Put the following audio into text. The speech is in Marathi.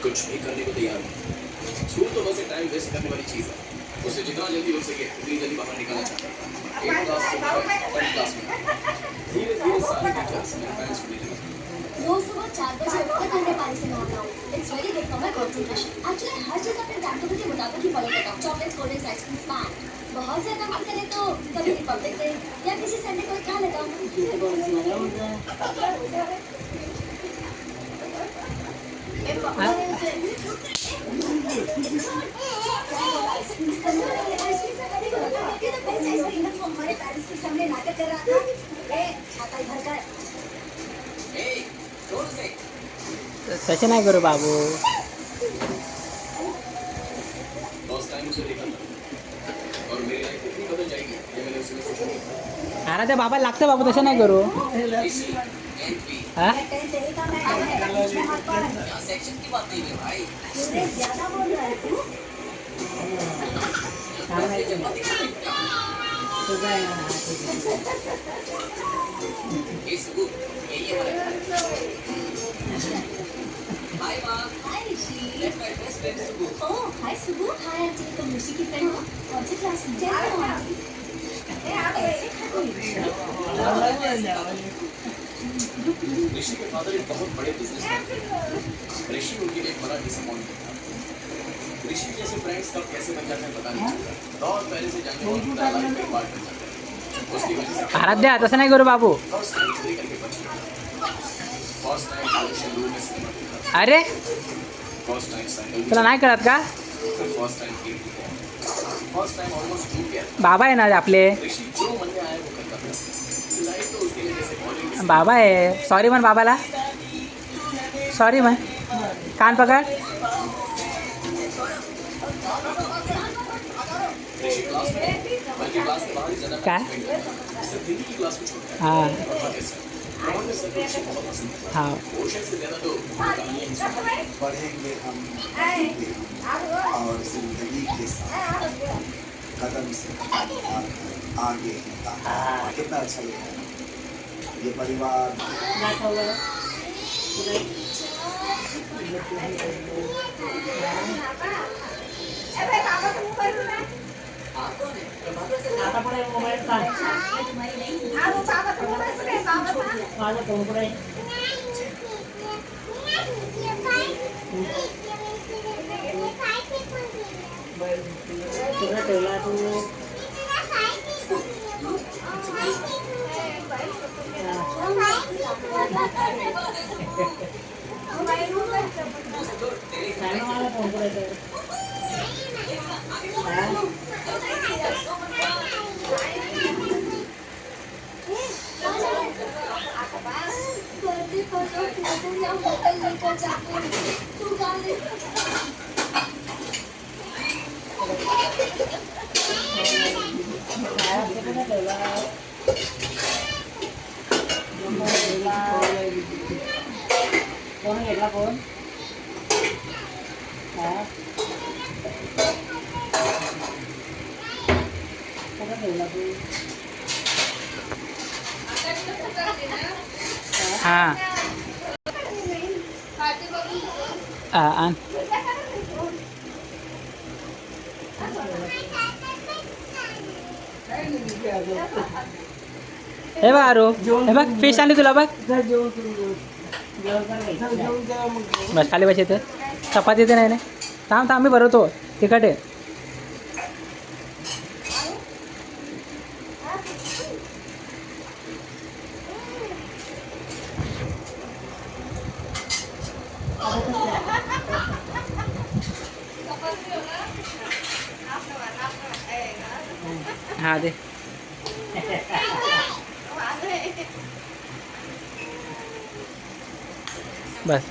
कुछ भी करने को तैयार हूँ। स्कूल तो बस एक टाइम वेस्ट करने वाली चीज है। उसे जितना जल्दी हो सके उतनी जल्दी बाहर निकालना चाहता था। एक क्लास से 10 क्लास में धीरे धीरे सारी टीचर्स मेरे फैंस होने लगे। रोज सुबह 4 बजे उठकर ठंडे पानी से नहाता हूँ। It's very good for my concentration. Actually हर चीज अपने टाइम टेबल के मुताबिक ही फॉलो करता हूँ। Chocolates, cold drinks, ice cream, snack. बहुत ज्यादा मन करे तो कभी रिपब्लिक डे या किसी संडे को खा लेता हूँ। ये बहुत ज्यादा होता है। हमारे पेरेंट्स के सामने नाटक कर रहा था। छाता भर कर तसे नाही करू बाबू. फर्स्ट टाइम उसे देखा था और मेरी लाइफ इतनी बदल जाएगी ये मैंने उससे सोचा नहीं था। अरे ते बाबा लागतं बाबू, तसे नाही करू. हा सेक्शन की बात नहीं है भाई। ज्यादा बोल रहा है तू। ये सुबह ये वाला हाय मां। Hi Rishi. That's my best friend Subah. Oh hi Subu. Hi aunty. तुम ऋषि की फ्रेंड हो? कौन सी क्लास में? ऋषि के फादर एक बहुत बड़े बिजनेसमैन थे। ऋषि उनके लिए बड़ा डिसअपॉइंटमेंट था। ऋषि जैसे फ्रेंड्स कब कैसे बन जाते हैं पता नहीं चलता। बहुत पहले से जानने वाले पूरा लाइफ में पार्ट बन जाते हैं। उसकी वजह से आराध्या तसं नाही करू बाबू. फर्स्ट टाइम चोरी करके बच गया। फर्स्ट टाइम ऑडिशन रूम में सिनेमा देखा। अरे फर्स्ट टाइम साइकिल तुला नाही कळत का? फर्स्ट टाइम गेम किया। फर्स्ट टाइम ऑलमोस्ट डूब गया। बाबा आहे ना आपले. ऋषि जो मन में आया वो करता था। लाइफ तो उसके लिए जैसे बॉलिंग बाबा आहे. सॉरी म्हण बाबाला. सॉरी म्हण. कान पकड. ऋषि क्लास में बल्कि क्लास के बाहर ही ज्यादा क्या? सिर्फ हिंदी की क्लास में छोड़ता है। हाँ रोहन ने सबको ऋषि बहुत पसंद था। हाँ ओशन से ज्यादा तो कहानियां ही सुनता है। पढ़ेंगे हम और जिंदगी के साथ कदम से कदम मिलाकर आगे ही आगे। कितना अच्छा लगता है ये परिवार। बर्थडे पर या होटल लेकर जाके तू गाने कोण घेतला फोन? हां आण. हे बघ आरू, हे बघ फिश आणली तुला बघ. बस खाली बस येते. चपाती ते नाही ना. थांब थांब मी भरवतो. तिखट आहे. हाँ दे. बस